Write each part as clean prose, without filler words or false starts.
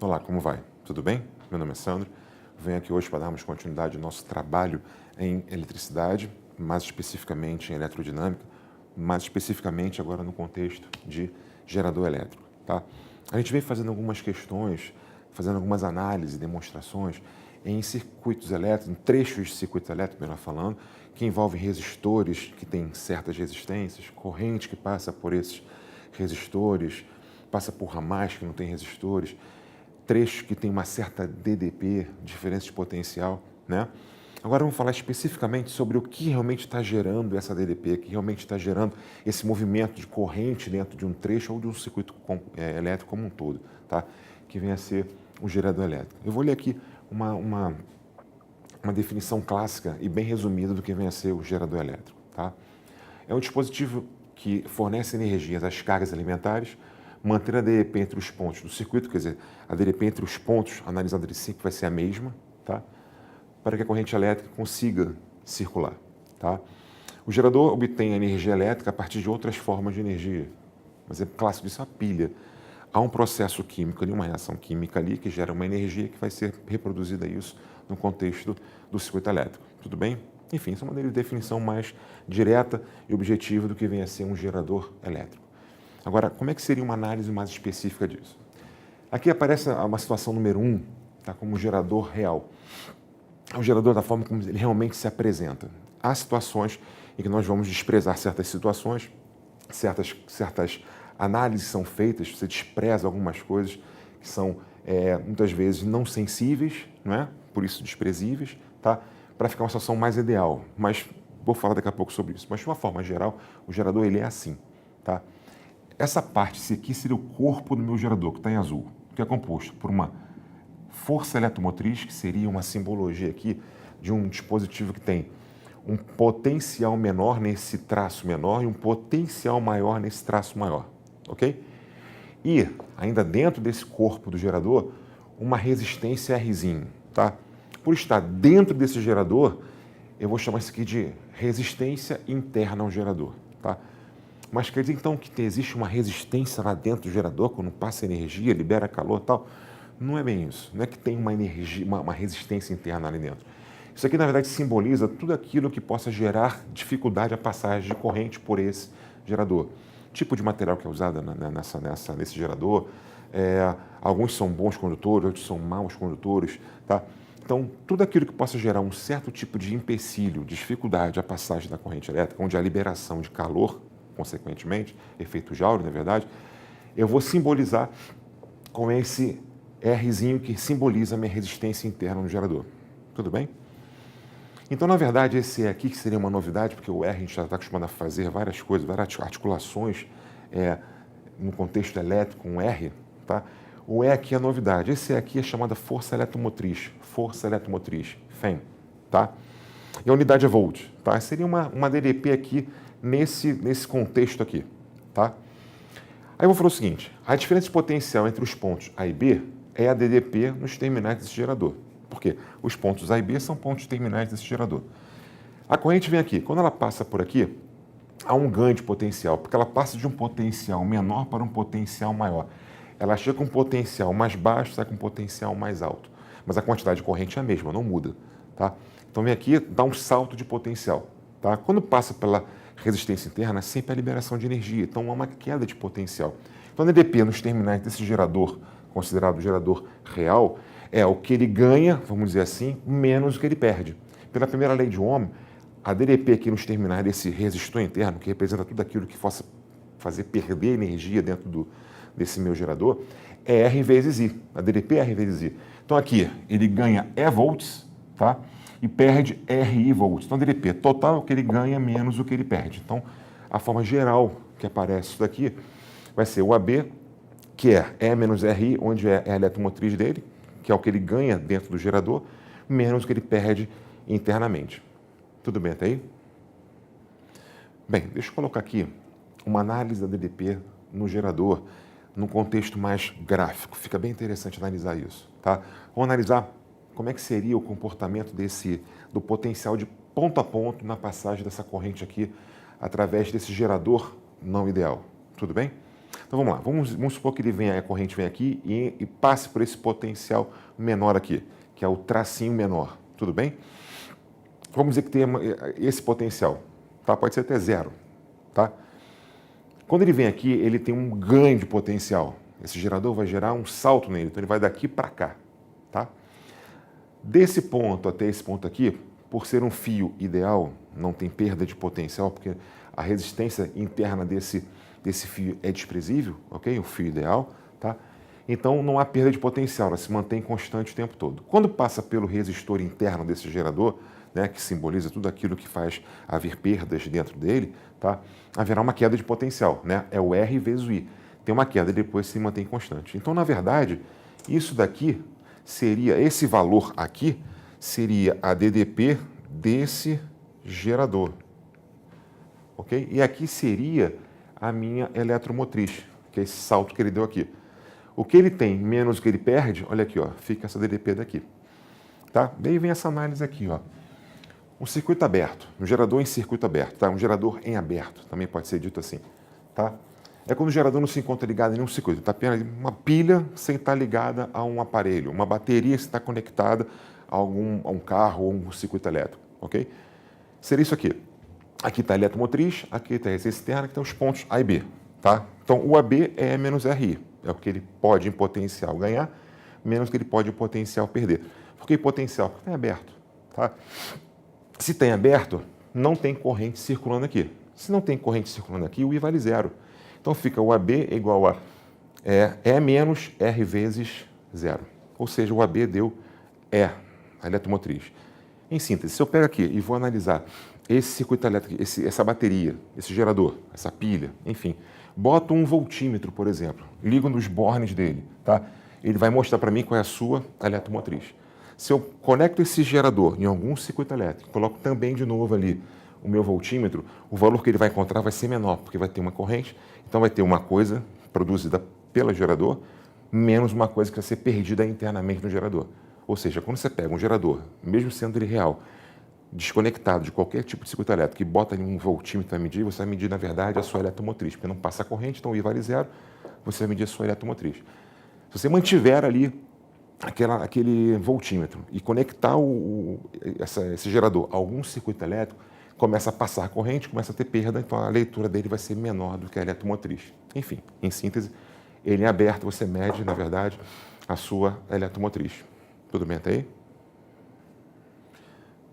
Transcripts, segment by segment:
Olá, como vai? Tudo bem? Meu nome é Sandro. Venho aqui hoje para darmos continuidade ao nosso trabalho em eletricidade, mais especificamente em eletrodinâmica, mais especificamente agora no contexto de gerador elétrico. Tá? A gente vem fazendo algumas questões, fazendo algumas análises, demonstrações em circuitos elétricos, em trechos de circuitos elétricos, melhor falando, que envolvem resistores que têm certas resistências, corrente que passa por esses resistores, passa por ramais que não têm resistores, trechos que têm uma certa DDP, diferença de potencial, né? Agora vamos falar especificamente sobre o que realmente está gerando essa DDP, que realmente está gerando esse movimento de corrente dentro de um trecho ou de um circuito elétrico como um todo, tá? Que vem a ser o gerador elétrico. Eu vou ler aqui uma definição clássica e bem resumida do que vem a ser o gerador elétrico, tá? É um dispositivo que fornece energia às cargas alimentares, manter a DDP entre os pontos do circuito, quer dizer, a DDP entre os pontos analisada de sempre vai ser a mesma, tá? Para que a corrente elétrica consiga circular, tá? O gerador obtém a energia elétrica a partir de outras formas de energia. Um exemplo clássico disso é a pilha. Há um processo químico ali, uma reação química ali, que gera uma energia que vai ser reproduzida isso no contexto do circuito elétrico. Tudo bem? Enfim, isso é uma definição mais direta e objetiva do que vem a ser um gerador elétrico. Agora, como é que seria uma análise mais específica disso? Aqui aparece uma situação número 1, tá, como um gerador real. É um gerador da forma como ele realmente se apresenta. Há situações em que nós vamos desprezar certas situações, certas análises são feitas, você despreza algumas coisas que são muitas vezes não sensíveis, não é? Por isso desprezíveis, tá? Para ficar uma situação mais ideal. Mas vou falar daqui a pouco sobre isso. Mas de uma forma geral, o gerador ele é assim, tá? Essa parte aqui seria o corpo do meu gerador, que está em azul, que é composto por uma força eletromotriz, que seria uma simbologia aqui de um dispositivo que tem um potencial menor nesse traço menor e um potencial maior nesse traço maior, ok? E, ainda dentro desse corpo do gerador, uma resistência Rzinho, tá? Por estar dentro desse gerador, eu vou chamar isso aqui de resistência interna ao gerador, tá? Mas quer dizer, então, que existe uma resistência lá dentro do gerador, quando passa energia, libera calor e tal? Não é bem isso. Não é que tem uma energia, uma resistência interna ali dentro. Isso aqui, na verdade, simboliza tudo aquilo que possa gerar dificuldade à passagem de corrente por esse gerador. Tipo de material que é usado nesse gerador. Alguns são bons condutores, outros são maus condutores, tá? Então, tudo aquilo que possa gerar um certo tipo de empecilho, dificuldade à passagem da corrente elétrica, onde há liberação de calor, consequentemente, efeito Joule, na verdade, eu vou simbolizar com esse Rzinho que simboliza a minha resistência interna no gerador. Tudo bem? Então, na verdade, esse aqui que seria uma novidade, porque o R a gente já está acostumado a fazer várias coisas, várias articulações no contexto elétrico, um R, tá? O E aqui é a novidade. Esse aqui é chamada força eletromotriz, FEM, tá? E a unidade é volt, tá? Seria uma DDP aqui nesse contexto aqui, tá? Aí eu vou falar o seguinte, a diferença de potencial entre os pontos A e B é a DDP nos terminais desse gerador. Por quê? Os pontos A e B são pontos terminais desse gerador. A corrente vem aqui, quando ela passa por aqui, há um ganho de potencial, porque ela passa de um potencial menor para um potencial maior. Ela chega com um potencial mais baixo, sai com um potencial mais alto. Mas a quantidade de corrente é a mesma, não muda, tá? Então vem aqui, dá um salto de potencial, tá? Quando passa pela resistência interna, sempre há liberação de energia, então há uma queda de potencial. Então a DDP nos terminais desse gerador, considerado gerador real, é o que ele ganha, vamos dizer assim, menos o que ele perde. Pela primeira lei de Ohm, a DDP aqui nos terminais desse resistor interno, que representa tudo aquilo que possa fazer perder energia dentro desse meu gerador, é R vezes I. A DDP é R vezes I. Então aqui, ele ganha E volts, tá? E perde RI volts. Então, DDP total é o que ele ganha menos o que ele perde. Então, a forma geral que aparece isso daqui vai ser o AB, que é E menos RI, onde é a eletromotriz dele, que é o que ele ganha dentro do gerador, menos o que ele perde internamente. Tudo bem até aí? Bem, deixa eu colocar aqui uma análise da DDP no gerador, num contexto mais gráfico. Fica bem interessante analisar isso, tá? Vamos analisar como é que seria o comportamento do potencial de ponto a ponto na passagem dessa corrente aqui através desse gerador não ideal. Tudo bem? Então vamos lá, vamos supor que a corrente vem aqui e passe por esse potencial menor aqui, que é o tracinho menor, tudo bem? Vamos dizer que tem esse potencial, tá? Pode ser até zero, tá? Quando ele vem aqui, ele tem um ganho de potencial. Esse gerador vai gerar um salto nele, então ele vai daqui para cá, tá? Desse ponto até esse ponto aqui, por ser um fio ideal, não tem perda de potencial, porque a resistência interna desse fio é desprezível, ok? O fio ideal, tá? Então não há perda de potencial, ela se mantém constante o tempo todo. Quando passa pelo resistor interno desse gerador, né, que simboliza tudo aquilo que faz haver perdas dentro dele, tá? Haverá uma queda de potencial, né? É o R vezes o I. Tem uma queda e depois se mantém constante. Então, na verdade, isso daqui seria, esse valor aqui, seria a DDP desse gerador, ok? E aqui seria a minha eletromotriz, que é esse salto que ele deu aqui. O que ele tem menos o que ele perde, olha aqui, ó, fica essa DDP daqui, tá? Daí vem essa análise aqui, ó. Um circuito aberto, um gerador em circuito aberto, tá? Um gerador em aberto, também pode ser dito assim, tá? É quando o gerador não se encontra ligado em nenhum circuito, está apenas uma pilha sem estar ligada a um aparelho, uma bateria sem estar conectada a um carro ou um circuito elétrico, ok? Seria isso aqui. Aqui está a eletromotriz, aqui está a resistência externa, aqui estão os pontos A e B, tá? Então, o AB é menos RI, é o que ele pode em potencial ganhar, menos o que ele pode em potencial perder. Por que potencial? Porque tem aberto, tá? Se tem aberto, não tem corrente circulando aqui. Se não tem corrente circulando aqui, o I vale zero. Então fica o AB igual a E menos R vezes zero. Ou seja, o AB deu E, a eletromotriz. Em síntese, se eu pego aqui e vou analisar esse circuito elétrico, essa bateria, esse gerador, essa pilha, enfim, boto um voltímetro, por exemplo, ligo nos bornes dele, tá? Ele vai mostrar para mim qual é a sua eletromotriz. Se eu conecto esse gerador em algum circuito elétrico, coloco também de novo ali o meu voltímetro, o valor que ele vai encontrar vai ser menor, porque vai ter uma corrente, então vai ter uma coisa produzida pelo gerador, menos uma coisa que vai ser perdida internamente no gerador. Ou seja, quando você pega um gerador, mesmo sendo ele real, desconectado de qualquer tipo de circuito elétrico e bota ali um voltímetro para medir, você vai medir, na verdade, a sua eletromotriz, porque não passa a corrente, então o I vale zero, você vai medir a sua eletromotriz. Se você mantiver ali aquele voltímetro e conectar esse gerador a algum circuito elétrico, começa a passar a corrente, começa a ter perda, então a leitura dele vai ser menor do que a eletromotriz. Enfim, em síntese, ele é aberto, você mede, na verdade, a sua eletromotriz. Tudo bem até aí?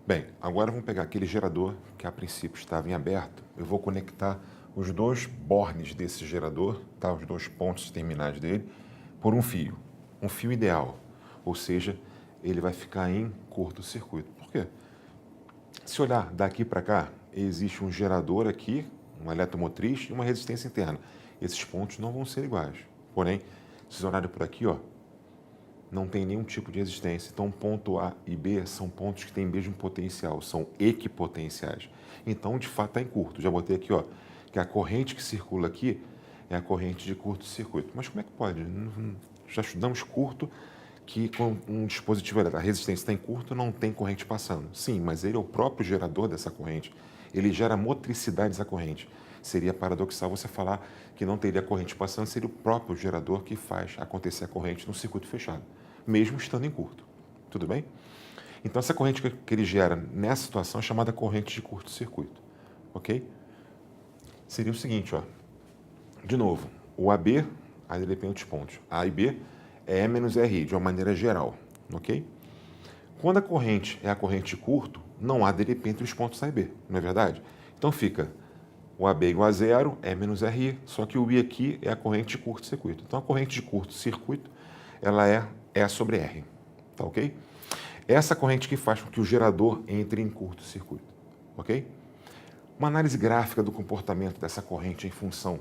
Bem, agora vamos pegar aquele gerador que a princípio estava em aberto. Eu vou conectar os dois bornes desse gerador, tá? Os dois pontos terminais dele, por um fio ideal. Ou seja, ele vai ficar em curto-circuito. Por quê? Se olhar daqui para cá, existe um gerador aqui, uma eletromotriz e uma resistência interna. Esses pontos não vão ser iguais. Porém, se olharem por aqui, ó, não tem nenhum tipo de resistência. Então, ponto A e B são pontos que têm mesmo potencial, são equipotenciais. Então, de fato, está em curto. Já botei aqui, ó, que a corrente que circula aqui é a corrente de curto-circuito. Mas como é que pode? Já estudamos curto, que com um dispositivo elétrico, a resistência está em curto, não tem corrente passando. Sim, mas ele é o próprio gerador dessa corrente. Ele gera motricidade dessa corrente. Seria paradoxal você falar que não teria corrente passando, seria o próprio gerador que faz acontecer a corrente no circuito fechado, mesmo estando em curto. Tudo bem? Então, essa corrente que ele gera nessa situação é chamada corrente de curto-circuito. Ok? Seria o seguinte, ó. De novo, o AB, aí depende dos pontos. A e B é E menos RI, de uma maneira geral. Ok? Quando a corrente é a corrente de curto, não há DDP entre os pontos A e B, não é verdade? Então fica o AB igual a zero, E menos RI, só que o I aqui é a corrente de curto-circuito. Então a corrente de curto-circuito, ela é E sobre R, tá ok? Essa corrente que faz com que o gerador entre em curto-circuito, ok? Uma análise gráfica do comportamento dessa corrente em função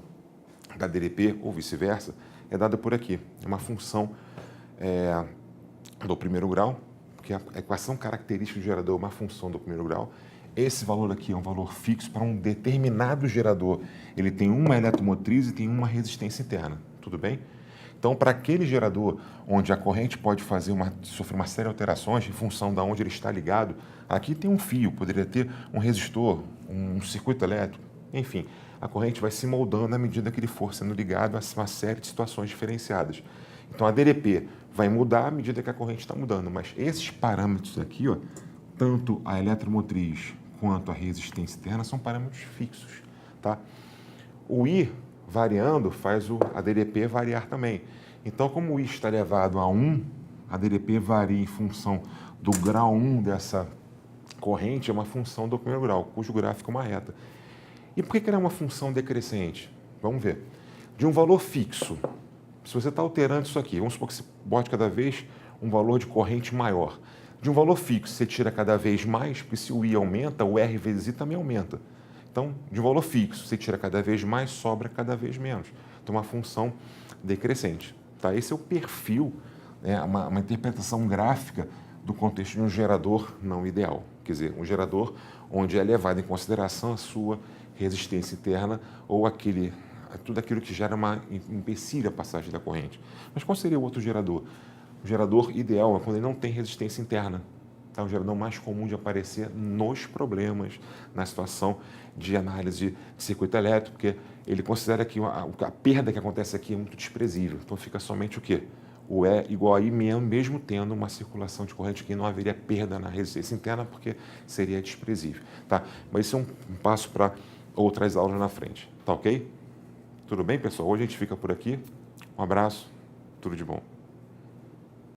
da DDP ou vice-versa é dada por aqui. É uma função do primeiro grau, que a equação característica do gerador é uma função do primeiro grau. Esse valor aqui é um valor fixo para um determinado gerador. Ele tem uma eletromotriz e tem uma resistência interna, tudo bem? Então, para aquele gerador onde a corrente pode sofrer uma série de alterações em função de onde ele está ligado, aqui tem um fio, poderia ter um resistor, um circuito elétrico, Enfim, a corrente vai se moldando à medida que ele for sendo ligado a uma série de situações diferenciadas. Então, a DDP vai mudar à medida que a corrente está mudando, mas esses parâmetros aqui, ó, tanto a eletromotriz quanto a resistência interna, são parâmetros fixos. Tá? O I variando faz a DDP variar também. Então, como o I está elevado a 1, a DDP varia em função do grau 1 dessa corrente, é uma função do primeiro grau, cujo gráfico é uma reta. E por que ela é uma função decrescente? Vamos ver. De um valor fixo, se você está alterando isso aqui, vamos supor que você bote cada vez um valor de corrente maior. De um valor fixo, você tira cada vez mais, porque se o I aumenta, o R vezes I também aumenta. Então, de um valor fixo, você tira cada vez mais, sobra cada vez menos. Então, uma função decrescente. Tá? Esse é o perfil, né, uma interpretação gráfica do contexto de um gerador não ideal. Quer dizer, um gerador onde é levado em consideração a sua resistência interna ou tudo aquilo que gera uma empecilha a passagem da corrente. Mas qual seria o outro gerador? O gerador ideal é quando ele não tem resistência interna. É o gerador mais comum de aparecer nos problemas, na situação de análise de circuito elétrico, porque ele considera que a perda que acontece aqui é muito desprezível. Então fica somente o quê? O E igual a I mesmo tendo uma circulação de corrente que não haveria perda na resistência interna, porque seria desprezível. Tá? Mas isso é um passo para outras aulas na frente. Tá ok? Tudo bem, pessoal? Hoje a gente fica por aqui. Um abraço, tudo de bom.